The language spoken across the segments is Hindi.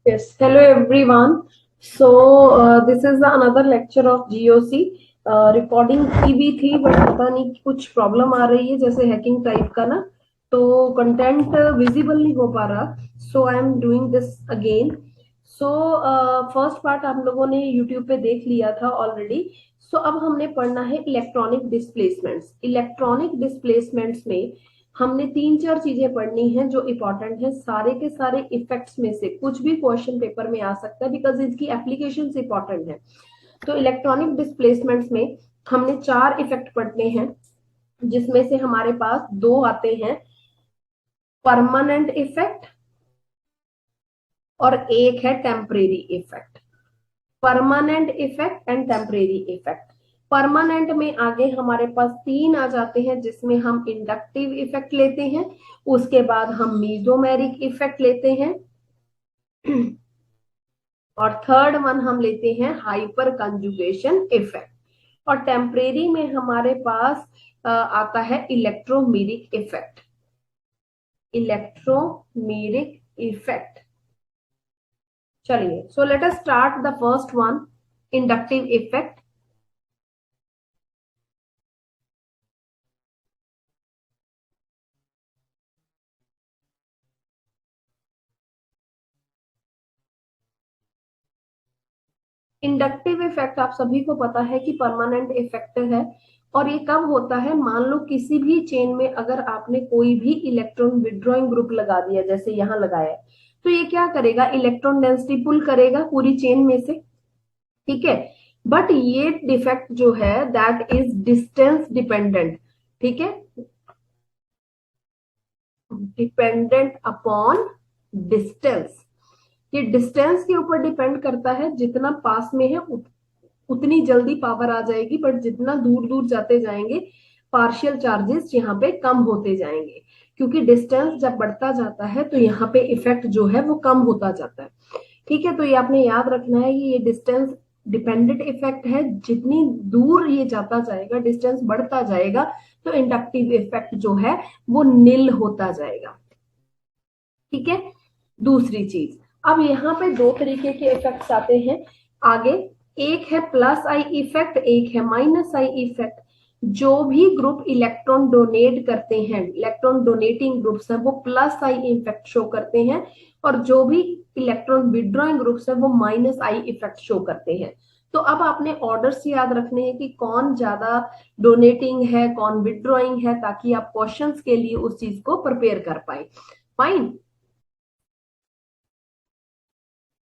Yes, hello everyone. So this is another lecture of GOC. Recording की भी थी बट पता नहीं कुछ प्रॉब्लम आ रही है जैसे हैकिंग टाइप का ना, तो कंटेंट विजिबल नहीं हो पा रहा. So I am doing this again. So first part आप लोगों ने यूट्यूब पे देख लिया था ऑलरेडी. सो अब हमने पढ़ना है इलेक्ट्रॉनिक डिस्प्लेसमेंट्स. इलेक्ट्रॉनिक डिस्प्लेसमेंट्स में हमने 3-4 चीजें पढ़नी है जो इंपॉर्टेंट है. सारे के सारे इफेक्ट्स में से कुछ भी क्वेश्चन पेपर में आ सकता है बिकॉज इसकी एप्लीकेशन इंपॉर्टेंट है. तो इलेक्ट्रॉनिक डिस्प्लेसमेंट्स में हमने 4 इफेक्ट पढ़ने हैं जिसमें से हमारे पास 2 आते हैं परमानेंट इफेक्ट और एक है temporary effect. Permanent effect and temporary effect. Permanent में आगे हमारे पास 3 आ जाते हैं जिसमें हम इंडक्टिव इफेक्ट लेते हैं, उसके बाद हम मीजोमेरिक इफेक्ट लेते हैं और थर्ड वन हम लेते हैं हाइपर कंजुगेशन इफेक्ट. और टेम्परेरी में हमारे पास आता है इलेक्ट्रोमेरिक इफेक्ट. Electromeric effect. चलिए, so let us start the first one, inductive effect. Inductive effect आप सभी को पता है कि परमानेंट इफेक्ट है. और ये कब होता है, मान लो किसी भी चेन में अगर आपने कोई भी इलेक्ट्रॉन विड्रॉइंग ग्रुप लगा दिया, जैसे यहां लगाया, तो ये क्या करेगा, इलेक्ट्रॉन डेंसिटी पुल करेगा पूरी चेन में से. ठीक है, बट ये डिफेक्ट जो है दैट इज डिस्टेंस डिपेंडेंट. ठीक है, डिपेंडेंट अपॉन डिस्टेंस. ये डिस्टेंस के ऊपर डिपेंड करता है. जितना पास में है उतनी जल्दी पावर आ जाएगी, बट जितना दूर दूर जाते जाएंगे पार्शियल चार्जेस यहाँ पे कम होते जाएंगे. क्योंकि डिस्टेंस जब बढ़ता जाता है तो यहाँ पे इफेक्ट जो है वो कम होता जाता है. ठीक है, तो ये आपने याद रखना है कि ये डिस्टेंस डिपेंडेंट इफेक्ट है. जितनी दूर ये जाता जाएगा, डिस्टेंस बढ़ता जाएगा, तो इंडक्टिव इफेक्ट जो है वो निल होता जाएगा. ठीक है, दूसरी चीज, अब यहाँ पे 2 तरीके के इफेक्ट्स आते हैं आगे. एक है प्लस आई इफेक्ट, एक है माइनस आई इफेक्ट. जो भी ग्रुप इलेक्ट्रॉन डोनेट करते हैं, इलेक्ट्रॉन डोनेटिंग ग्रुप्स है, वो प्लस आई इफेक्ट शो करते हैं. और जो भी इलेक्ट्रॉन विड्रॉइंग ग्रुप्स है वो माइनस आई इफेक्ट शो करते हैं. तो अब आपने ऑर्डर्स याद रखने हैं कि कौन ज्यादा डोनेटिंग है, कौन विड्रॉइंग है, ताकि आप क्वेश्चंस के लिए उस चीज को प्रिपेयर कर पाए. फाइन.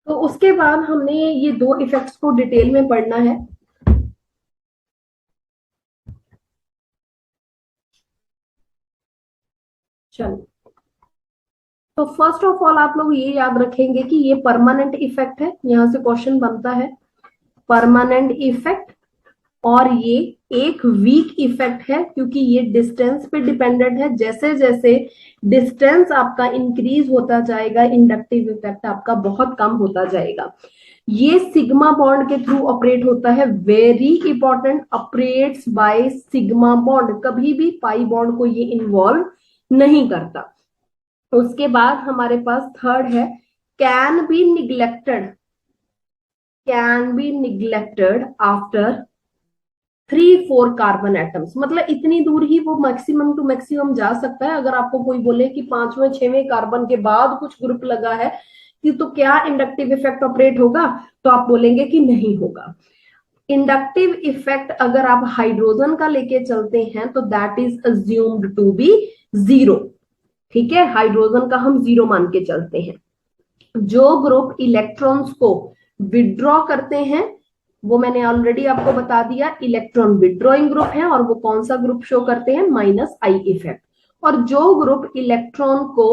तो उसके बाद हमने ये 2 इफेक्ट्स को डिटेल में पढ़ना है. चलो, तो फर्स्ट ऑफ ऑल आप लोग ये याद रखेंगे कि ये परमानेंट इफेक्ट है. यहां से क्वेश्चन बनता है परमानेंट इफेक्ट. और ये एक वीक इफेक्ट है क्योंकि ये डिस्टेंस पे डिपेंडेंट है. जैसे जैसे डिस्टेंस आपका इंक्रीज होता जाएगा, इंडक्टिव इफेक्ट आपका बहुत कम होता जाएगा. ये सिग्मा बॉन्ड के थ्रू ऑपरेट होता है. Very important, operates by sigma bond. कभी भी पाई बॉन्ड को ये इन्वॉल्व नहीं करता. उसके बाद हमारे पास थर्ड है can be neglected. Can be neglected after 3-4 carbon atoms. मतलब इतनी दूर ही वो मैक्सिमम टू मैक्सिमम जा सकता है. अगर आपको कोई बोले कि 5वें 6वें कार्बन के बाद कुछ ग्रुप लगा है कि तो क्या इंडक्टिव इफेक्ट ऑपरेट होगा, तो आप बोलेंगे कि नहीं होगा. इंडक्टिव इफेक्ट अगर आप हाइड्रोजन का लेके चलते हैं तो that is assumed to be 0. ठीक है, हाइड्रोजन का हम 0 मान के चलते हैं. जो ग्रुप इलेक्ट्रॉन्स को विड्रॉ करते हैं वो मैंने ऑलरेडी आपको बता दिया, इलेक्ट्रॉन विड्रॉइंग ग्रुप है. और वो कौन सा ग्रुप शो करते हैं, माइनस आई इफेक्ट. और जो ग्रुप इलेक्ट्रॉन को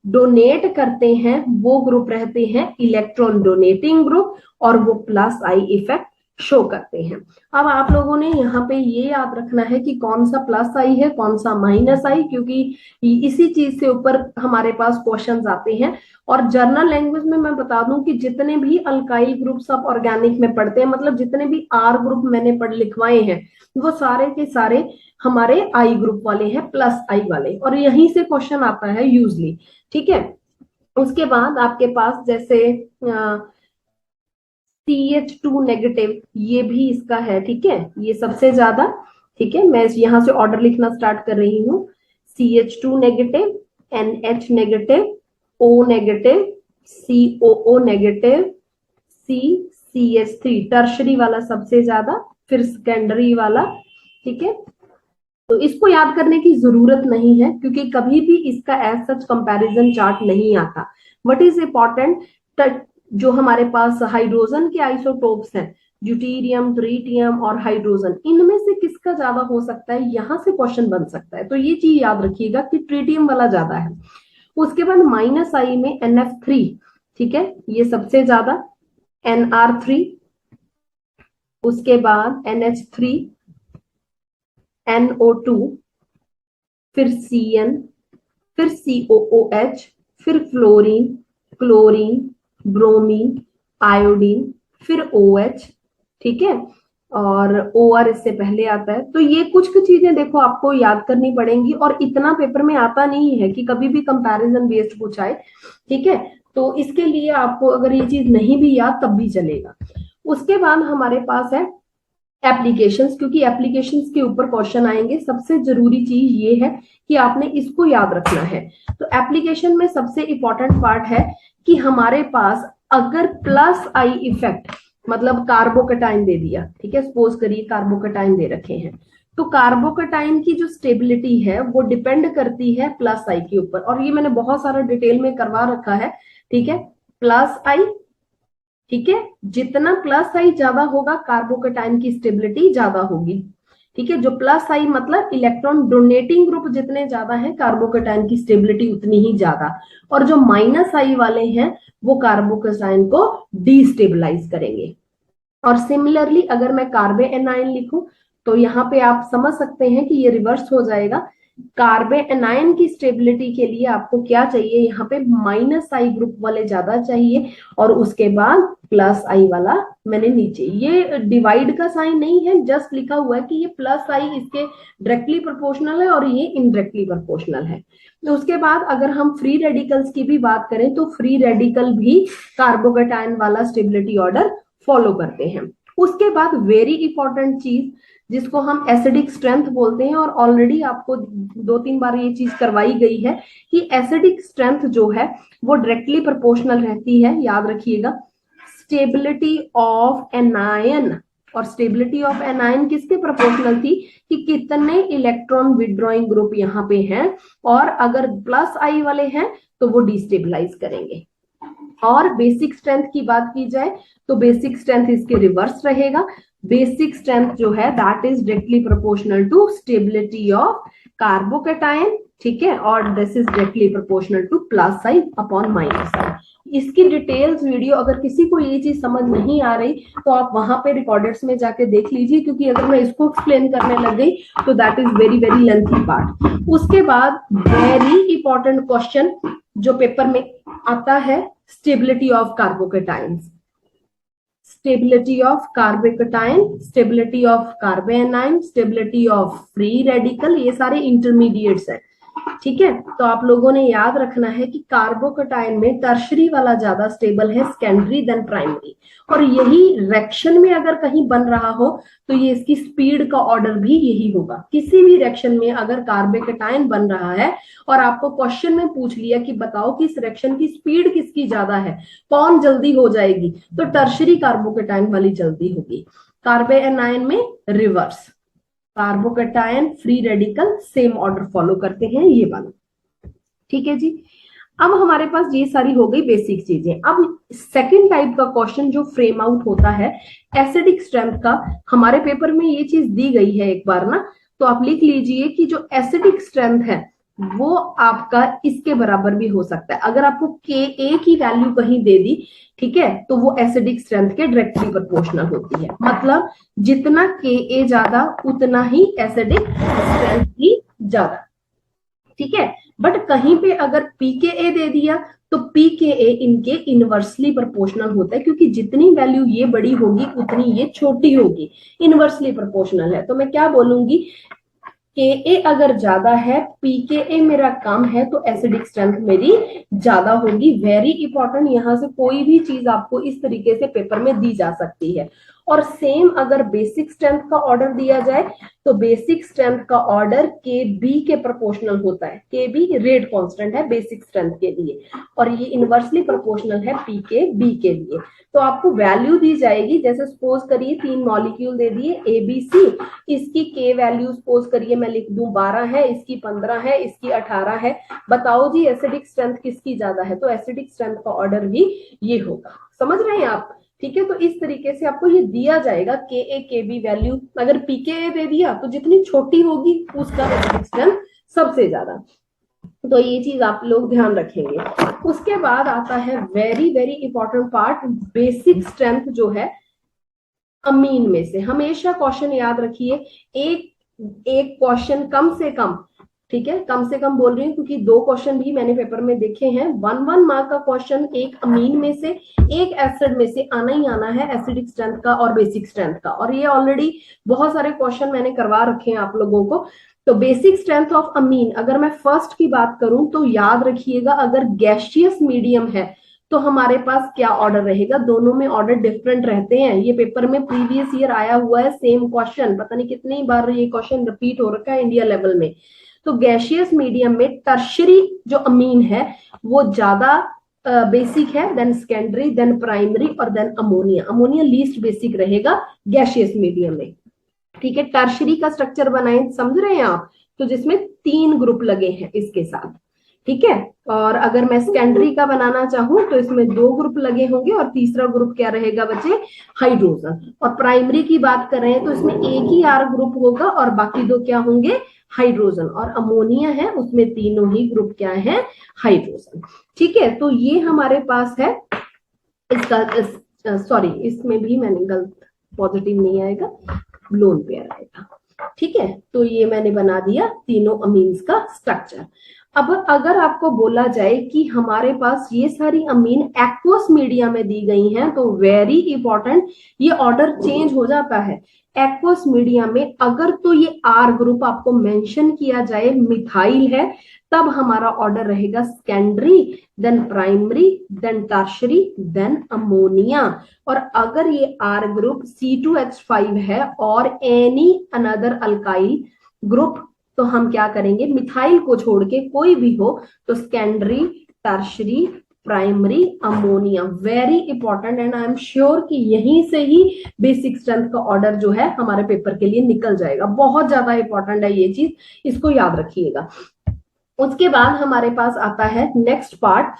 डोनेट करते हैं वो ग्रुप रहते हैं इलेक्ट्रॉन डोनेटिंग ग्रुप, और वो प्लस आई इफेक्ट शो करते हैं। अब आप लोगों ने यहाँ पे ये याद रखना है कि कौन सा प्लस आई है, कौन सा माइनस आई, क्योंकि इसी चीज से ऊपर हमारे पास क्वेश्चंस आते हैं। और जर्नल लैंग्वेज में मैं बता दूं कि जितने भी अल्काइल ग्रुप्स आप ऑर्गेनिक में पढ़ते हैं, मतलब जितने भी आर ग्रुप मैंने पढ़ लिखवाए हैं, वो सारे के सारे हमारे आई ग्रुप वाले हैं, प्लस आई वाले, और यहीं से क्वेश्चन आता है यूजली। ठीक है, उसके बाद आपके पास जैसे CH2 नेगेटिव, ये भी इसका है। ठीक है, ये सबसे ज्यादा। ठीक है, मैं यहां से ऑर्डर लिखना स्टार्ट कर रही हूँ। CH2 negative, NH negative, O negative, COO negative, CH3 tertiary वाला सबसे ज्यादा, फिर सेकेंडरी वाला। ठीक है, तो इसको याद करने की जरूरत नहीं है क्योंकि कभी भी इसका एज सच कंपैरिजन चार्ट नहीं आता। व्हाट इज इंपॉर्टेंट, जो हमारे पास हाइड्रोजन के आइसोटोप्स हैं, ड्यूटीरियम, ट्रीटियम और हाइड्रोजन, इनमें से किसका ज्यादा हो सकता है, यहां से क्वेश्चन बन सकता है। तो ये चीज याद रखिएगा कि ट्रीटियम वाला ज्यादा है। उसके बाद माइनस आई में NF3, ठीक है, ये सबसे ज्यादा, NR3, उसके बाद NH3, NO2, फिर CN, फिर COOH, फिर फ्लोरीन, क्लोरीन, ब्रोमीन, आयोडीन, फिर OH। ठीक है, और OR इससे पहले आता है। तो ये कुछ कुछ चीजें देखो आपको याद करनी पड़ेंगी, और इतना पेपर में आता नहीं है कि कभी भी कंपैरिजन बेस्ड पूछाए। ठीक है, तो इसके लिए आपको अगर ये चीज नहीं भी याद तब भी चलेगा। उसके बाद हमारे पास है एप्लीकेशंस, क्योंकि एप्लीकेशंस के ऊपर क्वेश्चन आएंगे। सबसे जरूरी चीज ये है कि आपने इसको याद रखना है। तो एप्लीकेशन में सबसे इंपॉर्टेंट पार्ट है कि हमारे पास अगर प्लस आई इफेक्ट, मतलब कार्बोकटाइन दे दिया, ठीक है, सपोज करिए कार्बोकटाइन दे रखे हैं, तो कार्बोकटाइन की जो स्टेबिलिटी है वो डिपेंड करती है प्लस आई के ऊपर। और ये मैंने बहुत सारा डिटेल में करवा रखा है। ठीक है, प्लस आई, ठीक है, जितना प्लस आई ज्यादा होगा कार्बोकटाइन की स्टेबिलिटी ज्यादा होगी। ठीक है, जो प्लस आई मतलब इलेक्ट्रॉन डोनेटिंग ग्रुप जितने ज्यादा है, कार्बोकटाइन की स्टेबिलिटी उतनी ही ज्यादा। और जो माइनस आई वाले हैं वो कार्बोकटाइन को डिस्टेबलाइज करेंगे। और सिमिलरली अगर मैं कार्बे एनाइन लिखूं तो यहाँ पे आप समझ सकते हैं कि ये रिवर्स हो जाएगा। कार्बे एनाइन की स्टेबिलिटी के लिए आपको क्या चाहिए, यहाँ पे माइनस आई ग्रुप वाले ज्यादा चाहिए, और उसके बाद प्लस आई वाला मैंने नीचे, ये डिवाइड का साइन नहीं है, जस्ट लिखा हुआ है कि ये प्लस आई इसके डायरेक्टली प्रोपोर्शनल है और ये इनडायरेक्टली प्रोपोर्शनल है। तो उसके बाद अगर हम फ्री रेडिकल्स की भी बात करें तो फ्री रेडिकल भी कार्बोकटाइन वाला स्टेबिलिटी ऑर्डर फॉलो करते हैं। उसके बाद वेरी इंपॉर्टेंट चीज जिसको हम एसिडिक स्ट्रेंथ बोलते हैं, और ऑलरेडी आपको 2-3 बार ये चीज करवाई गई है कि एसिडिक स्ट्रेंथ जो है वो डायरेक्टली प्रोपोर्शनल रहती है। याद रखिएगा, स्टेबिलिटी ऑफ एनायन, और स्टेबिलिटी ऑफ एनायन किसके प्रोपोर्शनल थी कि कितने इलेक्ट्रॉन विड्रॉइंग ग्रुप यहाँ पे हैं, और अगर प्लस आई वाले हैं तो वो डिस्टेबलाइज करेंगे। और बेसिक स्ट्रेंथ की बात की जाए तो बेसिक स्ट्रेंथ इसके रिवर्स रहेगा। बेसिक स्ट्रेंथ जो है that is directly proportional to stability of carbocation. ठीक है, और this is directly proportional to plus I upon minus I. इसकी डिटेल्स वीडियो अगर किसी को ये चीज समझ नहीं आ रही तो आप वहां पे रिकॉर्डर्स में जाके देख लीजिए, क्योंकि अगर मैं इसको एक्सप्लेन करने लग गई तो that is very very lengthy part. उसके बाद वेरी इंपॉर्टेंट क्वेश्चन जो पेपर में आता है, stability of carbocations, stability of carbocation, stability of carbanion, stability of free radical, ये सारे इंटरमीडिएट्स हैं। ठीक है, तो आप लोगों ने याद रखना है कि कार्बोकटाइन में टर्शरी वाला ज्यादा स्टेबल है सेकेंडरी देन प्राइमरी, और यही रिएक्शन में अगर कहीं बन रहा हो तो ये इसकी स्पीड का ऑर्डर भी यही होगा। किसी भी रिएक्शन में अगर कार्बोकटाइन बन रहा है और आपको क्वेश्चन में पूछ लिया कि बताओ कि इस रिएक्शन की स्पीड किसकी ज्यादा है, कौन जल्दी हो जाएगी, तो टर्शरी कार्बोकटाइन वाली जल्दी होगी। कार्बोनाइन में reverse, कार्बोकटाइन free radical same order follow करते हैं, ये वाला। ठीक है जी, अब हमारे पास ये सारी हो गई बेसिक चीजें। अब सेकंड टाइप का क्वेश्चन जो फ्रेम आउट होता है एसिडिक स्ट्रेंथ का, हमारे पेपर में ये चीज दी गई है एक बार ना, तो आप लिख लीजिए कि जो एसिडिक स्ट्रेंथ है वो आपका इसके बराबर भी हो सकता है। अगर आपको के ए की वैल्यू कहीं दे दी, ठीक है, तो वो एसिडिक स्ट्रेंथ के डायरेक्टली प्रोपोर्शनल होती है। मतलब जितना के ए ज्यादा उतना ही एसिडिक स्ट्रेंथ भी ज्यादा, ठीक है। बट कहीं पे अगर पीकेए दे दिया तो पीकेए इनके इनवर्सली प्रोपोर्शनल होता है, क्योंकि जितनी वैल्यू ये बड़ी होगी उतनी ये छोटी होगी, इनवर्सली प्रोपोर्शनल है। तो मैं क्या बोलूंगी, के ए अगर ज्यादा है, पीकेए मेरा कम है, तो एसिडिक स्ट्रेंथ मेरी ज्यादा होगी। वेरी इंपॉर्टेंट, यहां से कोई भी चीज आपको इस तरीके से पेपर में दी जा सकती है। और सेम अगर बेसिक स्ट्रेंथ का ऑर्डर दिया जाए तो बेसिक स्ट्रेंथ का ऑर्डर के बी के प्रोपोर्शनल होता है। के बी रेट कांस्टेंट है बेसिक स्ट्रेंथ के लिए, और ये इनवर्सली प्रोपोर्शनल है पी के बी के लिए। तो आपको वैल्यू दी जाएगी, जैसे सपोज करिए 3 मॉलिक्यूल दे दिए ए बी सी, इसकी के वैल्यू सपोज करिए मैं लिख दूं 12 है, इसकी 15 है, इसकी 18 है। बताओ जी एसिडिक स्ट्रेंथ किसकी ज्यादा है, तो एसिडिक स्ट्रेंथ का ऑर्डर भी ये होगा। समझ रहे हैं आप, ठीक है। तो इस तरीके से आपको ये दिया जाएगा के ए के बी वैल्यू। अगर पीके दे दिया तो जितनी छोटी होगी उसका एसिडिक स्ट्रेंथ सबसे ज्यादा। तो ये चीज आप लोग ध्यान रखेंगे। उसके बाद आता है very very important part, basic strength जो है अमीन में से। हमेशा क्वेश्चन याद रखिए, एक एक क्वेश्चन कम से कम, ठीक है, कम से कम बोल रही हूँ क्योंकि 2 क्वेश्चन भी मैंने पेपर में देखे हैं। 1 मार्क का क्वेश्चन एक अमीन में से एक एसिड में से आना ही आना है, एसिडिक स्ट्रेंथ का और बेसिक स्ट्रेंथ का। और ये ऑलरेडी बहुत सारे क्वेश्चन मैंने करवा रखे हैं आप लोगों को। तो बेसिक स्ट्रेंथ ऑफ अमीन, अगर मैं फर्स्ट की बात करूं तो याद रखिएगा, अगर गैसियस मीडियम है तो हमारे पास क्या ऑर्डर रहेगा। दोनों में ऑर्डर डिफरेंट रहते हैं। ये पेपर में प्रीवियस ईयर आया हुआ है सेम क्वेश्चन, पता नहीं कितनी बार ये क्वेश्चन रिपीट हो रखा है इंडिया लेवल में। तो गैसियस मीडियम में टर्शरी जो अमीन है वो ज्यादा बेसिक है, देन सेकेंडरी, देन प्राइमरी और than ammonia. Ammonia least basic रहेगा गैसियस मीडियम में, ठीक है। टर्शरी का स्ट्रक्चर बनाए, समझ रहे हैं आप, तो जिसमें 3 ग्रुप लगे हैं इसके साथ, ठीक है। और अगर मैं सेकेंडरी का बनाना चाहूं तो इसमें 2 ग्रुप लगे होंगे और तीसरा ग्रुप क्या रहेगा बच्चे, हाइड्रोजन। और प्राइमरी की बात कर रहे हैं तो इसमें एक ही आर ग्रुप होगा और बाकी 2 क्या होंगे, हाइड्रोजन। और अमोनिया है उसमें तीनों ही ग्रुप क्या है, हाइड्रोजन, ठीक है। तो ये हमारे पास है इसका, सॉरी इसमें भी मैंने गलत, पॉजिटिव नहीं आएगा, लोन पेयर आएगा, ठीक है। तो ये मैंने बना दिया तीनों अमीन्स का स्ट्रक्चर। अब अगर आपको बोला जाए कि हमारे पास ये सारी अमीन एक्वस मीडिया में दी गई हैं, तो वेरी इंपॉर्टेंट, ये ऑर्डर चेंज हो जाता है। एक्वस मीडिया में अगर तो ये आर ग्रुप आपको मेंशन किया जाए मिथाइल है, तब हमारा ऑर्डर रहेगा secondary, than primary, than tertiary, than ammonia. और अगर ये आर ग्रुप C2H5 है और एनी अनदर अल्काइल ग्रुप, तो हम क्या करेंगे, मिथाइल को छोड़ के कोई भी हो तो secondary, tertiary, primary, ammonia. Very important, and I am sure कि यहीं से ही बेसिक स्ट्रेंथ का ऑर्डर जो है हमारे पेपर के लिए निकल जाएगा। बहुत ज्यादा इंपॉर्टेंट है ये चीज, इसको याद रखिएगा। उसके बाद हमारे पास आता है नेक्स्ट पार्ट,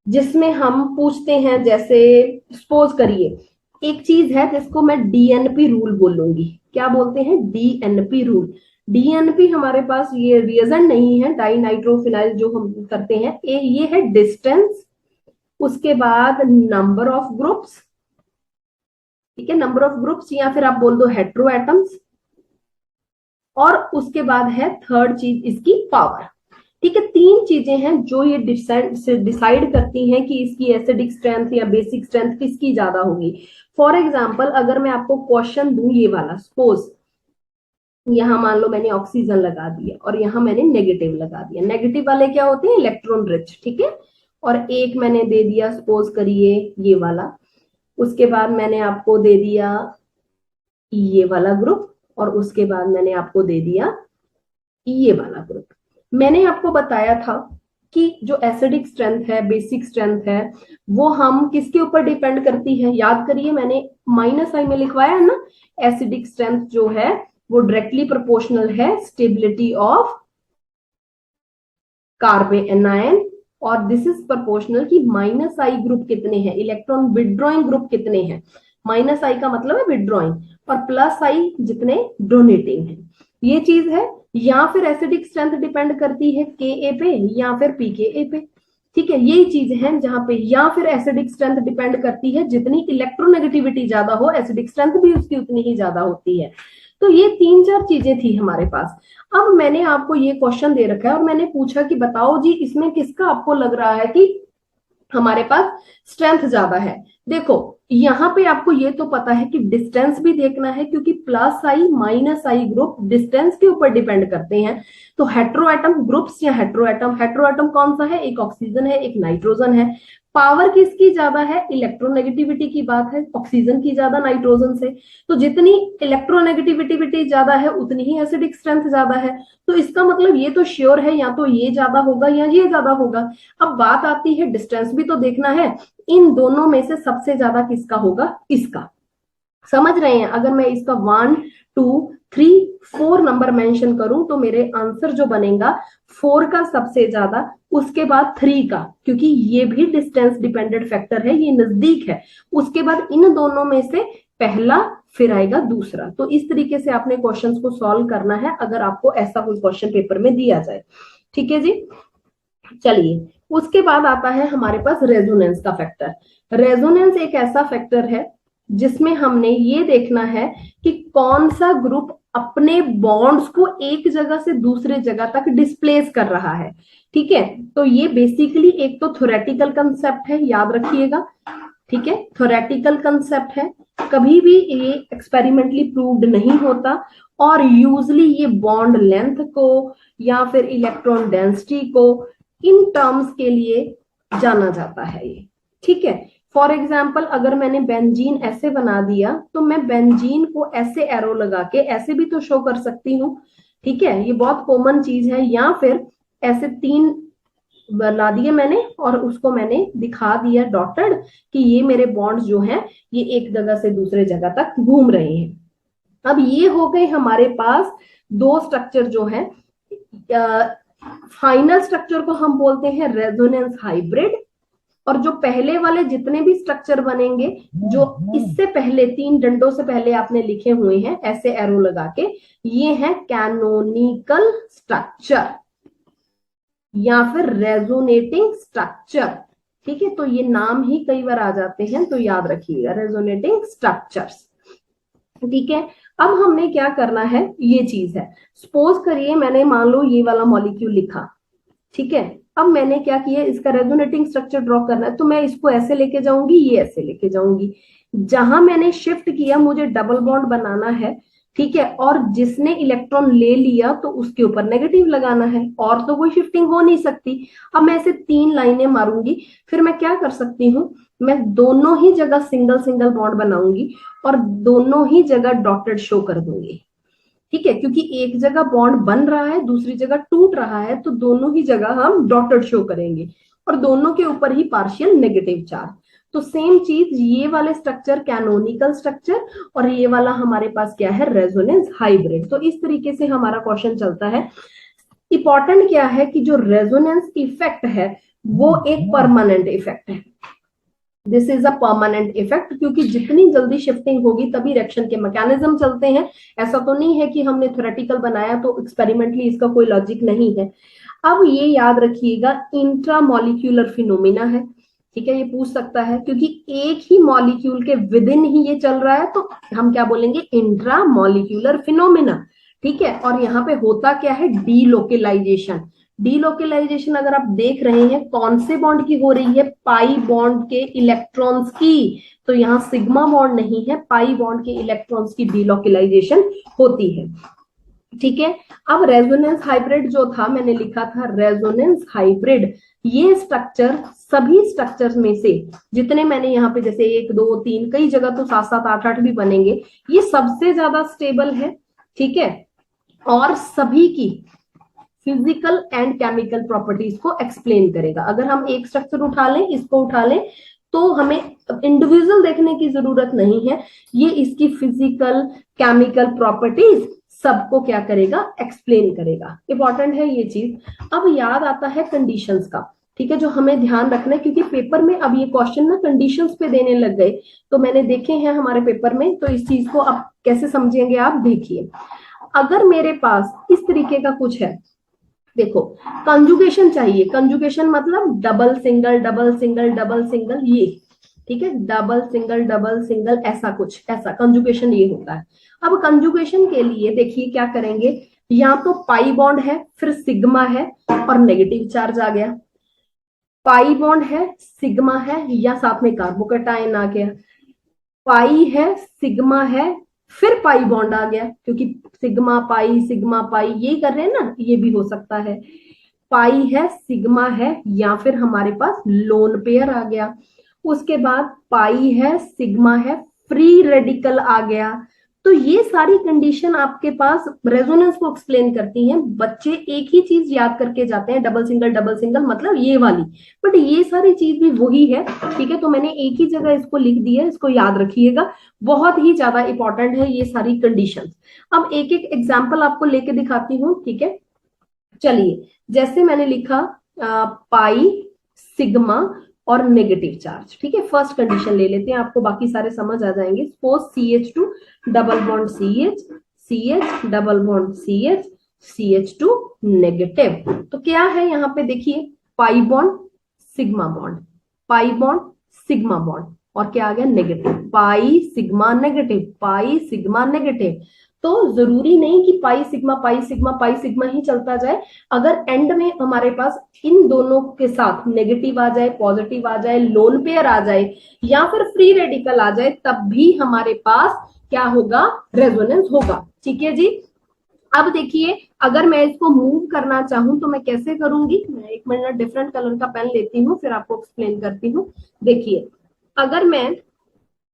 जिसमें हम पूछते हैं, जैसे सपोज करिए एक चीज है जिसको मैं डीएनपी रूल बोलूंगी। क्या बोलते हैं, डीएनपी रूल। डीएनपी हमारे पास ये रिएजेंट नहीं है, डाई नाइट्रोफिनाइल जो हम करते हैं, ये है डिस्टेंस, उसके बाद नंबर ऑफ ग्रुप्स, ठीक है, नंबर ऑफ ग्रुप्स, या फिर आप बोल दो हेट्रो एटम्स, और उसके बाद है थर्ड चीज इसकी पावर, ठीक है। 3 चीजें हैं जो ये डिसाइड करती हैं कि इसकी एसिडिक स्ट्रेंथ या बेसिक स्ट्रेंथ किसकी ज्यादा होगी। फॉर एग्जाम्पल अगर मैं आपको क्वेश्चन दूं ये वाला, सपोज यहां मान लो मैंने ऑक्सीजन लगा दिया और यहां मैंने नेगेटिव लगा दिया। नेगेटिव वाले क्या होते हैं, इलेक्ट्रॉन रिच, ठीक है। और एक मैंने दे दिया सपोज करिए ये वाला, उसके बाद मैंने आपको दे दिया ये वाला ग्रुप, और उसके बाद मैंने आपको दे दिया ये वाला ग्रुप। मैंने आपको बताया था कि जो एसिडिक स्ट्रेंथ है, बेसिक स्ट्रेंथ है, वो हम किसके ऊपर डिपेंड करती है, याद करिए मैंने -i में लिखवाया है ना। एसिडिक स्ट्रेंथ जो है वो डायरेक्टली प्रोपोर्शनल है स्टेबिलिटी ऑफ कार्बन एनायन, और दिस इज प्रोपोर्शनल कि -i ग्रुप कितने हैं, इलेक्ट्रॉन विड्रॉइंग ग्रुप कितने हैं। -i का मतलब है विड्रॉइंग, और +i जितने डोनेटिंग है। ये चीज है, या फिर एसिडिक स्ट्रेंथ डिपेंड करती है Ka पे या फिर pKa पे। ठीक है, यही चीज है जहां पे या फिर एसिडिक स्ट्रेंथ डिपेंड करती है, जितनी इलेक्ट्रोनेगेटिविटी ज्यादा हो एसिडिक स्ट्रेंथ भी उसकी उतनी ही ज्यादा होती है। तो ये 3-4 चीजें थी हमारे पास। अब मैंने आपको ये क्वेश्चन दे रखा है और मैंने पूछा कि बताओ जी इसमें किसका आपको लग रहा है कि हमारे पास स्ट्रेंथ ज्यादा है। देखो यहाँ पे आपको ये तो पता है कि डिस्टेंस भी देखना है, क्योंकि प्लस आई माइनस आई ग्रुप डिस्टेंस के ऊपर डिपेंड करते हैं। तो हेट्रोएटम ग्रुप्स या हेट्रोएटम, हेट्रोएटम कौन सा है, एक ऑक्सीजन है एक नाइट्रोजन है। पावर किसकी ज्यादा है, इलेक्ट्रोनेगेटिविटी की बात है, ऑक्सीजन की ज्यादा नाइट्रोजन से। तो जितनी इलेक्ट्रोनेगेटिविटी ज्यादा है उतनी ही एसिडिक स्ट्रेंथ ज्यादा है। तो इसका मतलब ये तो श्योर है या तो ये ज्यादा होगा या ये ज्यादा होगा। अब बात आती है डिस्टेंस भी तो देखना है, इन दोनों में से सबसे ज्यादा किसका होगा, इसका। समझ रहे हैं, अगर मैं इसका 1 2 3 4 नंबर मेंशन करूं तो मेरे आंसर जो बनेगा 4 का सबसे ज्यादा, उसके बाद 3 का, क्योंकि ये भी डिस्टेंस डिपेंडेंट फैक्टर है, ये नजदीक है। उसके बाद इन दोनों में से पहला, फिर आएगा दूसरा। तो इस तरीके से आपने क्वेश्चंस को सॉल्व करना है अगर आपको ऐसा कोई क्वेश्चन पेपर में दिया जाए। ठीक है जी, चलिए उसके बाद आता है हमारे पास रेजोनेंस का फैक्टर। रेजोनेंस एक ऐसा फैक्टर है जिसमें हमने ये देखना है कि कौन सा ग्रुप अपने बॉन्ड्स को एक जगह से दूसरे जगह तक डिस्प्लेस कर रहा है। ठीक है, तो ये बेसिकली एक तो थ्योरेटिकल कंसेप्ट है, याद रखिएगा। ठीक है, थ्योरेटिकल कंसेप्ट है, कभी भी ये एक्सपेरिमेंटली प्रूव्ड नहीं होता, और यूजली ये बॉन्ड लेंथ को या फिर इलेक्ट्रॉन डेंसिटी को इन टर्म्स के लिए जाना जाता है ये। ठीक है, फॉर एग्जाम्पल अगर मैंने बेंजीन ऐसे बना दिया तो मैं बेंजीन को ऐसे एरो लगा के ऐसे भी तो शो कर सकती हूँ। ठीक है, ये बहुत कॉमन चीज है। या फिर ऐसे 3 बना दिए मैंने और उसको मैंने दिखा दिया डॉटेड कि ये मेरे बॉन्ड्स जो हैं ये एक जगह से दूसरे जगह तक घूम रहे हैं। अब ये हो गए हमारे पास 2 स्ट्रक्चर जो है। फाइनल स्ट्रक्चर को हम बोलते हैं रेजोनेंस हाइब्रिड, और जो पहले वाले जितने भी स्ट्रक्चर बनेंगे जो इससे पहले 3 डंडों से पहले आपने लिखे हुए हैं ऐसे एरो लगा के, ये है कैनोनिकल स्ट्रक्चर या फिर रेजोनेटिंग स्ट्रक्चर। ठीक है, तो ये नाम ही कई बार आ जाते हैं तो याद रखिएगा, रेजोनेटिंग स्ट्रक्चर्स। ठीक है, अब हमने क्या करना है, ये चीज है। सपोज करिए मैंने मान लो ये वाला मॉलिक्यूल लिखा। ठीक है, अब मैंने क्या किया, इसका रेजोनेटिंग स्ट्रक्चर ड्रॉ करना है, तो मैं इसको ऐसे लेके जाऊंगी, ये ऐसे लेके जाऊंगी। जहां मैंने शिफ्ट किया मुझे डबल बॉन्ड बनाना है। ठीक है, और जिसने इलेक्ट्रॉन ले लिया तो उसके ऊपर नेगेटिव लगाना है, और तो कोई शिफ्टिंग हो नहीं सकती। अब मैं ऐसे 3 लाइनें मारूंगी, फिर मैं क्या कर सकती हूँ, मैं दोनों ही जगह सिंगल सिंगल बॉन्ड बनाऊंगी और दोनों ही जगह डॉटेड शो कर दूंगी। ठीक है, क्योंकि एक जगह बॉन्ड बन रहा है दूसरी जगह टूट रहा है, तो दोनों ही जगह हम डॉटेड शो करेंगे और दोनों के ऊपर ही पार्शियल नेगेटिव चार्ज। तो सेम चीज ये वाले स्ट्रक्चर कैनोनिकल स्ट्रक्चर, और ये वाला हमारे पास क्या है, रेजोनेंस हाइब्रिड। तो इस तरीके से हमारा क्वेश्चन चलता है। इंपॉर्टेंट क्या है कि जो रेजोनेंस इफेक्ट है वो एक परमानेंट इफेक्ट है। This is a permanent effect, क्योंकि जितनी जल्दी शिफ्टिंग होगी तभी रिएक्शन के मैकेनिज्म चलते हैं। ऐसा तो नहीं है कि हमने थ्योरेटिकल बनाया तो एक्सपेरिमेंटली इसका कोई लॉजिक नहीं है। अब ये याद रखिएगा, इंट्रामॉलिक्यूलर फिनोमिना है। ठीक है, ये पूछ सकता है क्योंकि एक ही मॉलिक्यूल के विद इन ही ये चल रहा है, तो हम क्या बोलेंगे, इंट्रामॉलिक्यूलर फिनोमिना। ठीक है, और यहाँ पे होता क्या है, डीलोकेलाइजेशन। डीलोकेलाइजेशन अगर आप देख रहे हैं कौन से बॉन्ड की हो रही है, पाई बॉन्ड के इलेक्ट्रॉन्स की। तो यहाँ सिग्मा बॉन्ड नहीं है, पाई बॉन्ड के इलेक्ट्रॉन्स की डीलोकेलाइजेशन होती है। ठीक है, अब रेजोनेंस हाइब्रिड जो था मैंने लिखा था रेजोनेंस हाइब्रिड, ये स्ट्रक्चर सभी स्ट्रक्चर्स में से जितने मैंने यहाँ पे जैसे 1 2 3 कई जगह तो 7 7 8 8 भी बनेंगे, ये सबसे ज्यादा स्टेबल है। ठीक है, और सभी की फिजिकल एंड केमिकल प्रॉपर्टीज को एक्सप्लेन करेगा। अगर हम एक स्ट्रक्चर उठा लें, इसको उठा लें, तो हमें इंडिविजुअल देखने की जरूरत नहीं है, ये इसकी फिजिकल केमिकल प्रॉपर्टीज सबको क्या करेगा, एक्सप्लेन करेगा। इंपॉर्टेंट है ये चीज। अब याद आता है कंडीशंस का। ठीक है, जो हमें ध्यान रखना है, क्योंकि पेपर में अब ये क्वेश्चन ना कंडीशंस पे देने लग गए, तो मैंने देखे हैं हमारे पेपर में, तो इस चीज को अब कैसे समझेंगे आप देखिए। अगर मेरे पास इस तरीके का कुछ है, देखो कंजुगेशन चाहिए, कंजुगेशन मतलब double single double single double single, ये ठीक है, डबल सिंगल ऐसा कुछ, ऐसा कंजुगेशन ये होता है। अब कंजुगेशन के लिए देखिए क्या करेंगे, या तो पाई बॉन्ड है, फिर सिग्मा है और नेगेटिव चार्ज आ गया, पाई बॉन्ड है, सिग्मा है, या साथ में कार्बोकेटायन आ गया, पाई है, सिग्मा है, फिर पाई बॉन्ड आ गया, क्योंकि सिग्मा पाई यही कर रहे हैं ना, ये भी हो सकता है, पाई है, सिग्मा है, या फिर हमारे पास लोन पेयर आ गया, उसके बाद पाई है, सिग्मा है, फ्री रेडिकल आ गया। तो ये सारी कंडीशन आपके पास रेजोनेंस को एक्सप्लेन करती हैं। बच्चे एक ही चीज याद करके जाते हैं, डबल सिंगल मतलब ये वाली, बट ये सारी चीज भी वही है, ठीक है। तो मैंने एक ही जगह इसको लिख दिया, इसको याद रखिएगा, बहुत ही ज्यादा इंपॉर्टेंट है ये सारी कंडीशंस। अब एक एक एग्जांपल आपको लेके दिखाती हूँ, ठीक है। चलिए, जैसे मैंने लिखा पाई, सिग्मा और नेगेटिव चार्ज, ठीक है। फर्स्ट कंडीशन ले लेते हैं, आपको बाकी सारे समझ आ जाएंगे। Suppose CH2 double bond CH, CH double bond CH, CH2 negative. तो क्या है यहाँ पे देखिए, pi bond, sigma bond, pi bond, sigma bond, और क्या आ गया, negative, pi sigma negative, pi sigma negative. तो जरूरी नहीं कि pi sigma pi sigma pi sigma ही चलता जाए, अगर एंड में हमारे पास इन दोनों के साथ नेगेटिव आ जाए, पॉजिटिव आ जाए, लोन पेयर आ जाए, या फिर फ्री रेडिकल आ जाए, तब भी हमारे पास क्या होगा, रेजोनेंस होगा, ठीक है जी। अब देखिए, अगर मैं इसको मूव करना चाहूं तो मैं कैसे करूंगी, मैं एक मिनट डिफरेंट कलर का पेन लेती हूँ, फिर आपको एक्सप्लेन करती हूँ। देखिए, अगर मैं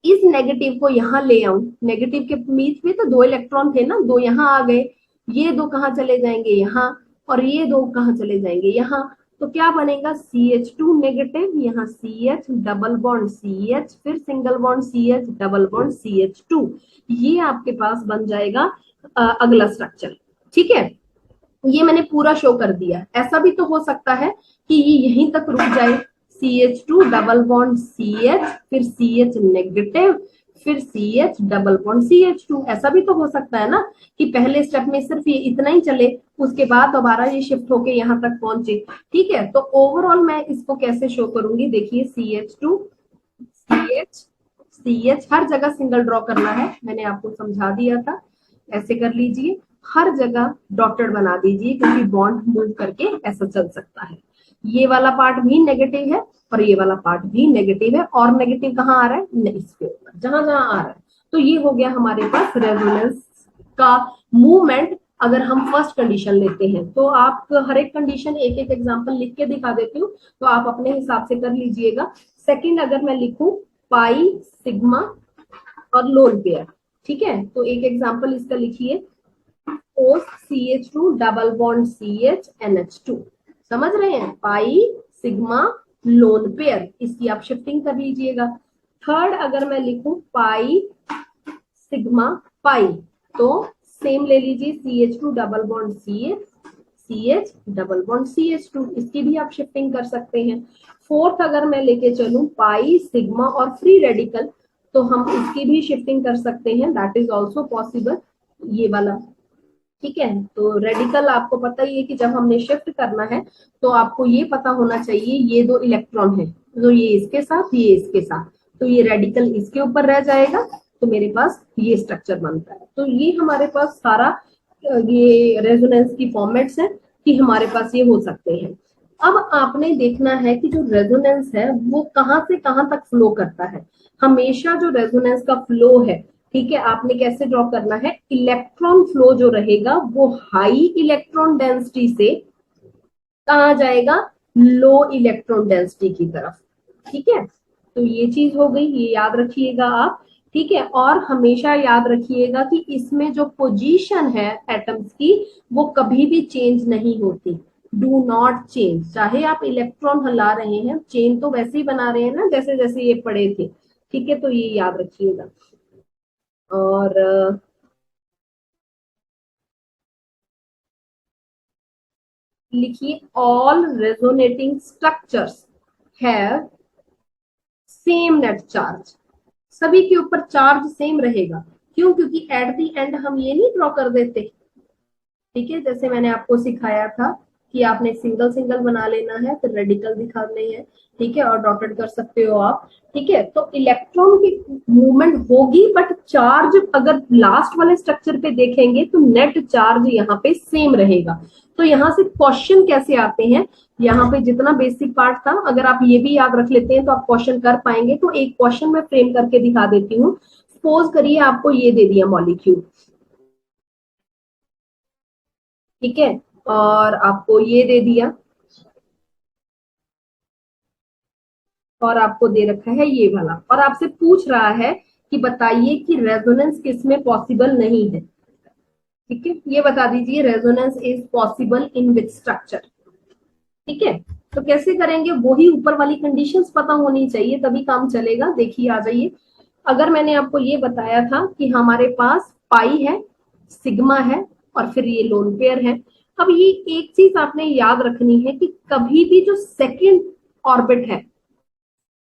इस नेगेटिव को यहाँ ले आऊं, नेगेटिव के बीच में तो दो इलेक्ट्रॉन थे ना, दो यहाँ आ गए, ये दो कहाँ चले जाएंगे, यहाँ, और ये दो कहाँ चले जाएंगे, यहाँ। तो क्या बनेगा, CH2 नेगेटिव, यहाँ CH डबल बॉन्ड CH, फिर single bond CH double bond CH2, ये आपके पास बन जाएगा अगला स्ट्रक्चर, ठीक है। ये मैंने पूरा शो कर दिया। ऐसा भी तो हो सकता है कि ये यहीं तक रुक जाए, CH2 डबल बॉन्ड CH, फिर CH नेगेटिव, फिर CH डबल बॉन्ड CH2, ऐसा भी तो हो सकता है ना, कि पहले स्टेप में सिर्फ ये इतना ही चले, उसके बाद दोबारा ये शिफ्ट होके यहाँ तक पहुंचे, ठीक है। तो ओवरऑल मैं इसको कैसे शो करूंगी, देखिए CH2 CH CH, हर जगह सिंगल ड्रॉ करना है, मैंने आपको समझा दिया था, ऐसे कर लीजिए, हर जगह डॉटेड बना दीजिए, क्योंकि बॉन्ड मूव करके ऐसा चल सकता है। ये वाला पार्ट भी नेगेटिव है और ये वाला पार्ट भी नेगेटिव है, और नेगेटिव कहाँ आ रहा है, इसके ऊपर, जहां जहां आ रहा है। तो ये हो गया हमारे पास रेजोनेंस का मूवमेंट। अगर हम फर्स्ट कंडीशन लेते हैं, तो आप हर एक कंडीशन एक एक एग्जांपल लिख के दिखा देती हूँ, तो आप अपने हिसाब से कर लीजिएगा। सेकंड अगर मैं लिखूं, पाई, सिग्मा और लोन पेयर, ठीक है। तो एक एग्जांपल इसका लिखिए, CH2 double bond CH NH2, समझ रहे हैं, पाई, सिग्मा, लोन पेयर, इसकी आप शिफ्टिंग कर लीजिएगा। थर्ड अगर मैं लिखूं, पाई, सिग्मा, पाई, तो सेम ले लीजिए, CH2 double bond CH, CH double bond CH2, इसकी भी आप शिफ्टिंग कर सकते हैं। फोर्थ अगर मैं लेके चलूं, पाई, सिग्मा और फ्री रेडिकल, तो हम इसकी भी शिफ्टिंग कर सकते हैं, दैट इज ऑल्सो पॉसिबल, ये वाला, ठीक है। तो रेडिकल आपको पता ही है कि जब हमने शिफ्ट करना है, तो आपको ये पता होना चाहिए, ये दो इलेक्ट्रॉन है, तो ये इसके साथ, ये इसके साथ, तो ये रेडिकल इसके ऊपर रह जाएगा, तो मेरे पास ये स्ट्रक्चर बनता है। तो ये हमारे पास सारा ये रेजोनेंस की फॉर्मेट्स है कि हमारे पास ये हो सकते हैं। अब आपने देखना है कि जो रेजोनेंस है वो कहाँ से कहाँ तक फ्लो करता है। हमेशा जो रेजोनेंस का फ्लो है, ठीक है, आपने कैसे ड्रॉ करना है, इलेक्ट्रॉन फ्लो जो रहेगा वो हाई इलेक्ट्रॉन डेंसिटी से कहा जाएगा, लो इलेक्ट्रॉन डेंसिटी की तरफ, ठीक है। तो ये चीज हो गई, ये याद रखिएगा आप, ठीक है। और हमेशा याद रखिएगा कि इसमें जो पोजीशन है एटम्स की, वो कभी भी चेंज नहीं होती, डू नॉट चेंज, चाहे आप इलेक्ट्रॉन हिला रहे हैं, चेन तो वैसे ही बना रहे हैं ना जैसे जैसे ये पड़े थे, ठीक है। तो ये याद रखिएगा। और लिखिए, all resonating structures have same net charge, सभी के ऊपर चार्ज सेम रहेगा। क्यों, क्योंकि एट द एंड हम ये नहीं ड्रॉ कर देते, ठीक है, जैसे मैंने आपको सिखाया था कि आपने सिंगल सिंगल बना लेना है, फिर रेडिकल दिखाने हैं, ठीक है, और डॉटेड कर सकते हो आप। ठीक है, तो इलेक्ट्रॉन की मूवमेंट होगी, बट चार्ज अगर लास्ट वाले स्ट्रक्चर पे देखेंगे तो नेट चार्ज यहाँ पे सेम रहेगा। तो यहाँ से क्वेश्चन कैसे आते हैं, यहाँ पे जितना बेसिक पार्ट था अगर आप ये भी याद रख लेते हैं तो आप क्वेश्चन कर पाएंगे। तो एक क्वेश्चन मैं फ्रेम करके दिखा देती हूँ। सपोज करिए आपको ये दे दिया मॉलिक्यूल, ठीक है, और आपको ये दे दिया, और आपको दे रखा है ये वाला, और आपसे पूछ रहा है कि बताइए कि रेजोनेंस किसमें पॉसिबल नहीं है। ठीक है, ये बता दीजिए resonance is possible in which structure. ठीक है, तो कैसे करेंगे, वही ऊपर वाली कंडीशंस पता होनी चाहिए तभी काम चलेगा। देखिए आ जाइए, अगर मैंने आपको ये बताया था कि हमारे पास पाई है, सिग्मा है, और फिर ये लोन पेयर है। अब ये एक चीज आपने याद रखनी है कि कभी भी जो सेकंड ऑर्बिट है,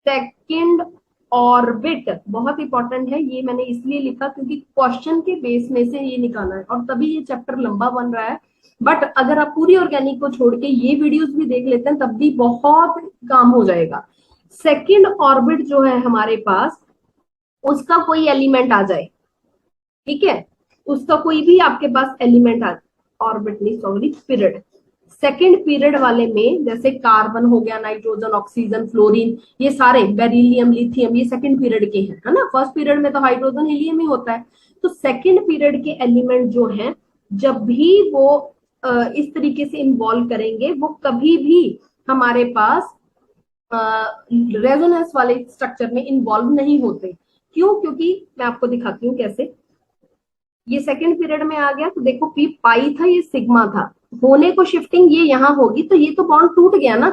सेकंड ऑर्बिट बहुत इंपॉर्टेंट है, ये मैंने इसलिए लिखा क्योंकि क्वेश्चन के बेस में से ये निकालना है, और तभी ये चैप्टर लंबा बन रहा है। बट अगर आप पूरी ऑर्गेनिक को छोड़ के ये वीडियोस भी देख लेते हैं तब भी बहुत काम हो जाएगा। सेकंड ऑर्बिट जो है हमारे पास, उसका कोई एलिमेंट आ जाए, ठीक है, उसका कोई भी आपके पास एलिमेंट आ, ऑर्बिट नहीं सॉरी पीरियड, सेकेंड पीरियड वाले में जैसे कार्बन हो गया, नाइट्रोजन, ऑक्सीजन, फ्लोरीन, ये सारे बेरिलियम, लिथियम, ये सेकेंड पीरियड के हैं, है ना। फर्स्ट पीरियड में तो हाइड्रोजन हीलियम ही होता है। तो सेकेंड पीरियड के एलिमेंट जो हैं, जब भी वो इस तरीके से इन्वॉल्व करेंगे, वो कभी भी हमारे पास रेजोनेंस वाले स्ट्रक्चर में इन्वॉल्व नहीं होते। क्यों? क्योंकि मैं आपको दिखाती हूँ कैसे। ये सेकंड पीरियड में आ गया तो देखो पी पाई था, ये सिग्मा था, होने को शिफ्टिंग ये यहाँ होगी, तो ये तो बॉन्ड टूट गया ना।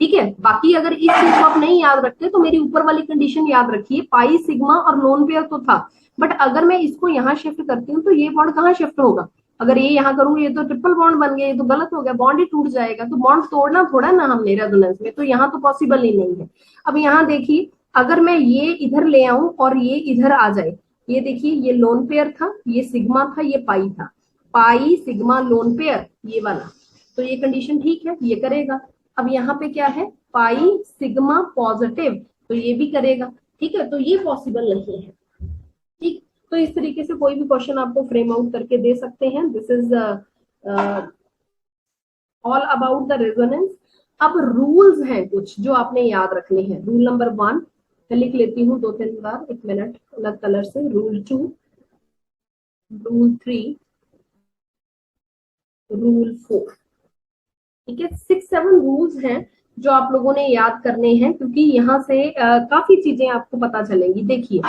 ठीक है, बाकी अगर इस चीज को आप नहीं याद रखते तो मेरी ऊपर वाली कंडीशन याद रखिए, पाई सिग्मा और लोन पेयर तो था, बट अगर मैं इसको यहाँ शिफ्ट करती हूँ तो ये बॉन्ड कहाँ शिफ्ट होगा, अगर ये यहाँ करूंगी ये तो ट्रिपल बॉन्ड बन गया, ये तो गलत हो गया, बॉन्ड ही टूट जाएगा। तो बॉन्ड तोड़ना थोड़ा ना हमने रेजोनेंस में, तो यहाँ तो पॉसिबल ही नहीं है। अब यहाँ देखिए, अगर मैं ये इधर ले आऊं और ये इधर आ जाए, ये देखिए ये लोन पेयर था, ये सिग्मा था, ये पाई था, पाई सिग्मा लोन पेयर ये वाला, तो ये कंडीशन ठीक है, ये करेगा। अब यहाँ पे क्या है, पाई सिग्मा पॉजिटिव, तो ये भी करेगा। ठीक है, तो ये पॉसिबल नहीं है। ठीक, तो इस तरीके से कोई भी क्वेश्चन आपको फ्रेम आउट करके दे सकते हैं। This is all about the resonance. अब रूल्स हैं कुछ जो आपने याद रखने हैं। रूल नंबर 1 मैं लिख लेती हूँ 2-3 बार, एक मिनट, अलग कलर से। Rule 2, rule 3, rule 4। ठीक है, 6-7 रूल्स हैं जो आप लोगों ने याद करने हैं, क्योंकि यहाँ से काफी चीजें आपको पता चलेंगी। देखिए,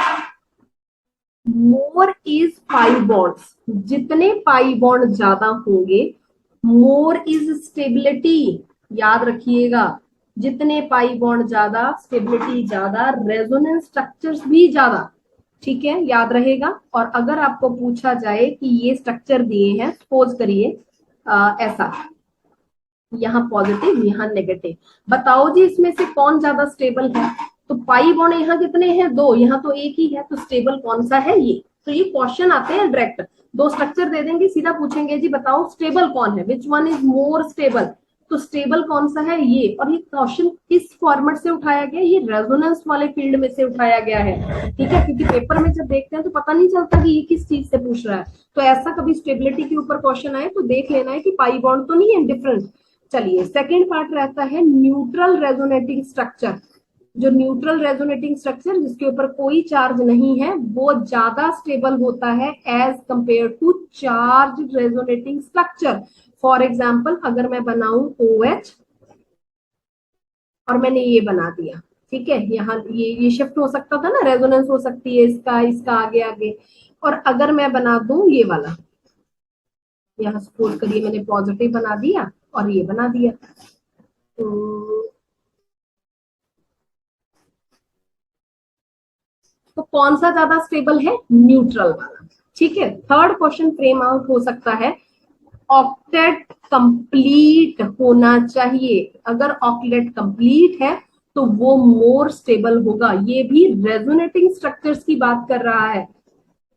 मोर इज पाई बॉन्ड्स, जितने पाई बॉन्ड ज्यादा होंगे, मोर इज स्टेबिलिटी, याद रखिएगा, जितने पाई बॉन्ड ज्यादा, स्टेबिलिटी ज्यादा, रेजोनेंस स्ट्रक्चर्स भी ज्यादा। ठीक है, याद रहेगा। और अगर आपको पूछा जाए कि ये स्ट्रक्चर दिए हैं, सपोज करिए ऐसा, यहाँ पॉजिटिव यहाँ नेगेटिव, बताओ जी इसमें से कौन ज्यादा स्टेबल है। तो पाई बॉन्ड यहाँ कितने हैं, 2, यहाँ तो एक ही है, तो स्टेबल कौन सा है ये। तो ये क्वेश्चन आते हैं डायरेक्ट, 2 स्ट्रक्चर दे देंगे, सीधा पूछेंगे जी बताओ स्टेबल कौन है, विच वन इज मोर स्टेबल, तो स्टेबल कौन सा है ये। और ये क्वेश्चन किस फॉर्मेट से उठाया गया, ये रेजोनेंस वाले फील्ड में से उठाया गया है। ठीक है, क्योंकि पेपर में जब देखते हैं तो पता नहीं चलता कि ये किस चीज से पूछ रहा है। तो ऐसा कभी स्टेबिलिटी के ऊपर क्वेश्चन आए तो देख लेना है कि पाई बॉन्ड तो नहीं है, डिफरेंस। चलिए, सेकेंड पार्ट रहता है न्यूट्रल रेजोनेटिंग स्ट्रक्चर। जो न्यूट्रल रेजोनेटिंग स्ट्रक्चर जिसके ऊपर कोई चार्ज नहीं है, वो ज्यादा स्टेबल होता है as compare to charge resonating structure. For example, अगर मैं बनाऊं OH और मैंने ये बना दिया, ठीक है, यहाँ ये शिफ्ट हो सकता था ना, रेजोनेंस हो सकती है इसका इसका आगे आगे। और अगर मैं बना दूं ये वाला, यहाँ सपोज करिए मैंने पॉजिटिव बना दिया और ये बना दिया, तो कौन सा ज्यादा स्टेबल है, न्यूट्रल वाला। ठीक है, थर्ड क्वेश्चन फ्रेम आउट हो सकता है, ऑक्टेट कंप्लीट होना चाहिए। अगर ऑक्टेट कंप्लीट है तो वो मोर स्टेबल होगा। ये भी रेजोनेटिंग स्ट्रक्चर्स की बात कर रहा है।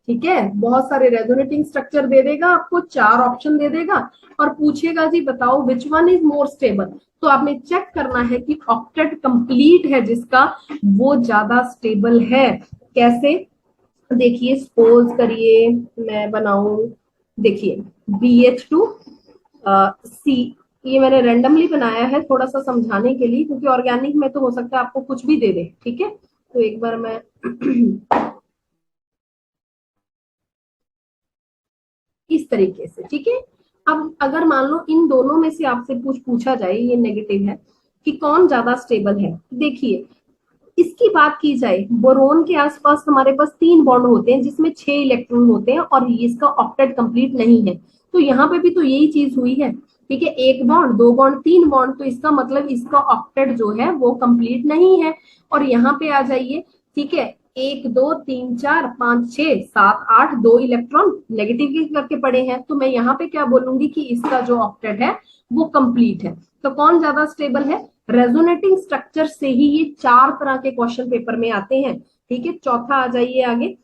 ठीक है, बहुत सारे रेजोनेटिंग स्ट्रक्चर दे देगा आपको, 4 ऑप्शन दे देगा और पूछेगा जी बताओ विच वन इज मोर स्टेबल। तो आपने चेक करना है कि ऑक्टेट कंप्लीट है जिसका, वो ज्यादा स्टेबल है। कैसे? देखिए सपोज करिए मैं बनाऊं, देखिए BH2 सी, ये मैंने रेंडमली बनाया है थोड़ा सा समझाने के लिए, क्योंकि ऑर्गेनिक में तो हो सकता है आपको कुछ भी दे दे। ठीक है, तो एक बार मैं इस तरीके से, ठीक है। अब अगर मान लो इन दोनों में से आपसे पूछा जाए, ये नेगेटिव है, कि कौन ज्यादा स्टेबल है। देखिए इसकी बात की जाए, बोरोन के आसपास हमारे पास 3 बॉन्ड होते हैं जिसमें 6 इलेक्ट्रॉन होते हैं और इसका ऑक्टेट कंप्लीट नहीं है। तो यहाँ पे भी तो यही चीज हुई है। ठीक है, 1 बॉन्ड, 2 बॉन्ड, 3 बॉन्ड, तो इसका मतलब इसका ऑक्टेट जो है वो कंप्लीट नहीं है। और यहाँ पे आ जाइए, ठीक है, 1 2 3 4 5 6 7 8, 2 इलेक्ट्रॉन नेगेटिव के करके पड़े हैं। तो मैं यहाँ पे क्या बोलूंगी कि इसका जो ऑक्टेट है वो कंप्लीट है। तो कौन ज्यादा स्टेबल है? रेजोनेटिंग स्ट्रक्चर से ही ये 4 तरह के क्वेश्चन पेपर में आते हैं। ठीक है, चौथा आ जाइए आगे,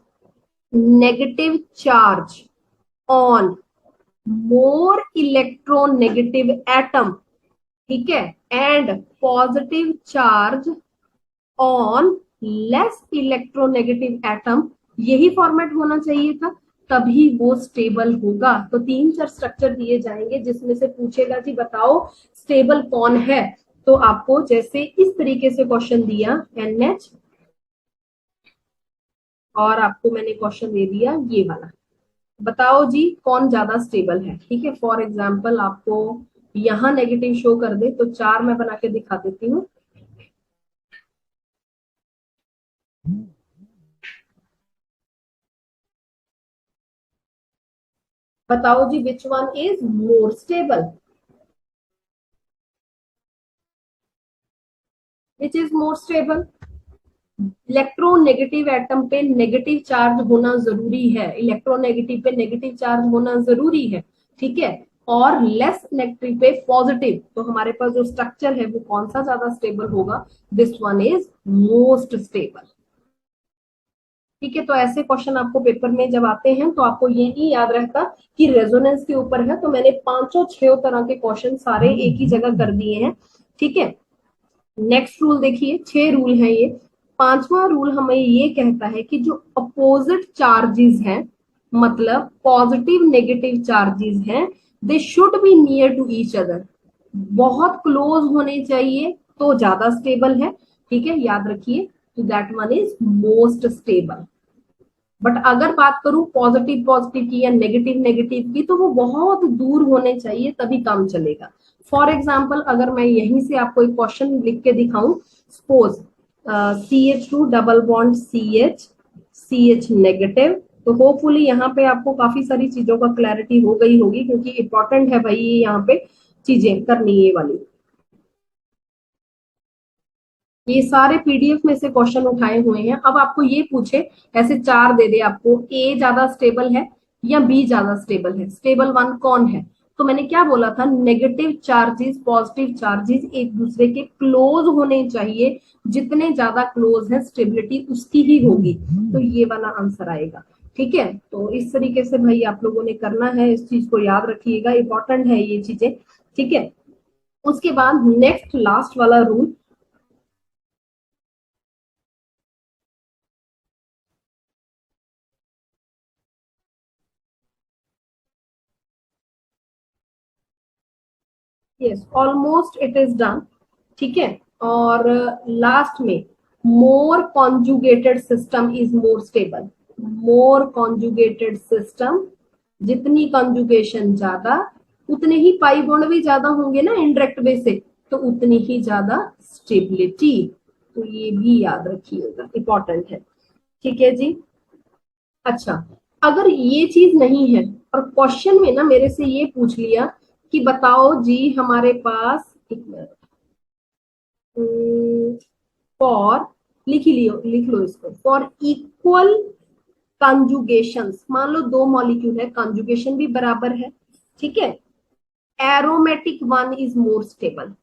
negative charge on more electronegative atom, ठीक है, and positive charge on less electronegative atom, यही फॉर्मेट होना चाहिए था, तभी वो स्टेबल होगा। तो 3-4 स्ट्रक्चर दिए जाएंगे जिसमें से पूछेगा जी बताओ स्टेबल कौन है। तो आपको जैसे इस तरीके से क्वेश्चन दिया NH, और आपको मैंने क्वेश्चन दे दिया ये वाला, बताओ जी कौन ज्यादा स्टेबल है। ठीक है, फॉर एग्जाम्पल आपको यहाँ नेगेटिव शो कर दे तो 4 मैं बना के दिखा देती हूँ। बताओ जी which one is more stable, which is more stable. Electronegative atom पे नेगेटिव चार्ज होना जरूरी है, इलेक्ट्रोनेगेटिव पे नेगेटिव चार्ज होना जरूरी है। ठीक है, और लेस नेगेटिव पे पॉजिटिव, तो हमारे पास जो स्ट्रक्चर है वो कौन सा ज्यादा स्टेबल होगा? This one is most stable. ठीक है, तो ऐसे क्वेश्चन आपको पेपर में जब आते हैं तो आपको ये नहीं याद रहता कि रेजोनेंस के ऊपर है। तो मैंने 5-6 तरह के क्वेश्चन सारे एक ही जगह कर दिए हैं। ठीक है, नेक्स्ट रूल देखिए, 6 रूल है ये। 5वां रूल हमें ये कहता है कि जो अपोजिट चार्जेस हैं, मतलब पॉजिटिव नेगेटिव चार्जेस हैं, they should be near to each other, बहुत क्लोज होने चाहिए तो ज्यादा स्टेबल है। ठीक है, याद रखिए, तो that one is most stable. But अगर बात करूं पॉजिटिव पॉजिटिव की या नेगेटिव नेगेटिव की, तो वो बहुत दूर होने चाहिए तभी काम चलेगा। फॉर एग्जाम्पल अगर मैं यहीं से आपको एक क्वेश्चन लिख के दिखाऊं, suppose CH2 double bond CH negative, तो होपफुली यहाँ पे आपको काफी सारी चीजों का क्लैरिटी हो गई होगी, क्योंकि इंपॉर्टेंट है भाई ये यहाँ पे चीजें करनी ये वाली। ये सारे PDF में से क्वेश्चन उठाए हुए हैं। अब आपको ये पूछे, ऐसे 4 दे दे आपको, A ज्यादा स्टेबल है या B ज्यादा स्टेबल है, स्टेबल वन कौन है? तो मैंने क्या बोला था, नेगेटिव चार्जेस पॉजिटिव चार्जेस एक दूसरे के क्लोज होने चाहिए, जितने ज्यादा क्लोज है स्टेबिलिटी उसकी ही होगी। तो ये वाला आंसर आएगा। ठीक है, तो इस तरीके से भाई आप लोगों ने करना है, इस चीज को याद रखिएगा, इंपॉर्टेंट है ये चीजें। ठीक है, उसके बाद नेक्स्ट लास्ट वाला rule, yes almost it is done. ठीक है, और लास्ट में, more conjugated system is more stable. More conjugated system, जितनी कॉन्जुगेशन ज्यादा, उतने ही पाई बॉन्ड भी ज्यादा होंगे ना इनडायरेक्ट वे से, तो उतनी ही ज्यादा स्टेबिलिटी। तो ये भी याद रखिएगा, इंपॉर्टेंट है। ठीक है जी। अच्छा, अगर ये चीज नहीं है और क्वेश्चन में ना मेरे से ये पूछ लिया कि बताओ जी हमारे पास, एक मिनट, फॉर, लिख लो इसको, फॉर इक्वल कंजुगेशन, मान लो 2 मॉलिक्यूल है, कंजुगेशन भी बराबर है। ठीक है, aromatic one is more stable.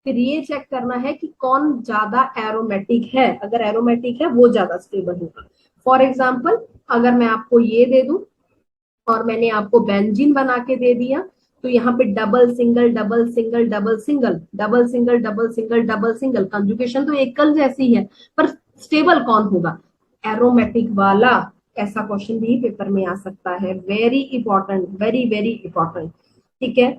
फिर ये चेक करना है कि कौन ज्यादा एरोमेटिक है, अगर एरोमेटिक है वो ज्यादा स्टेबल होगा। फॉर एग्जाम्पल अगर मैं आपको ये दे दूं और मैंने आपको बेंजीन बना के दे दिया, तो यहाँ पे double single double single double single double single double single double single, conjugation तो एकल जैसी है, पर स्टेबल कौन होगा? एरोमेटिक वाला। ऐसा क्वेश्चन भी पेपर में आ सकता है। Very important, very very important. ठीक है,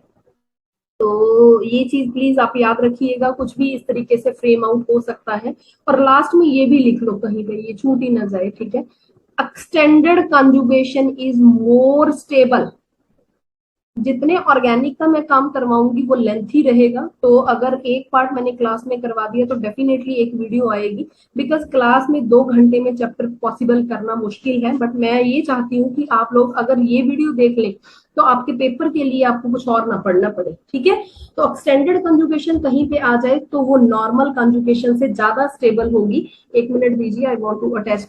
तो ये चीज प्लीज आप याद रखिएगा, कुछ भी इस तरीके से फ्रेम आउट हो सकता है। और लास्ट में ये भी लिख लो कहीं पे, ये छूट ही ना जाए। ठीक है, extended conjugation is more stable. जितने ऑर्गेनिक का मैं काम करवाऊंगी वो लेंथी रहेगा, तो अगर एक पार्ट मैंने क्लास में करवा दिया तो डेफिनेटली एक वीडियो आएगी, बिकॉज क्लास में 2 घंटे में चैप्टर पॉसिबल करना मुश्किल है। बट मैं ये चाहती हूँ कि आप लोग अगर ये वीडियो देख लें तो आपके पेपर के लिए आपको कुछ और ना पढ़ना पड़े। ठीक है, तो एक्सटेंडेड कंजुगेशन कहीं पे आ जाए तो वो नॉर्मल कंजुगेशन से ज्यादा स्टेबल होगी। 1 मिनट दीजिए, आई वॉन्ट टू अटैच।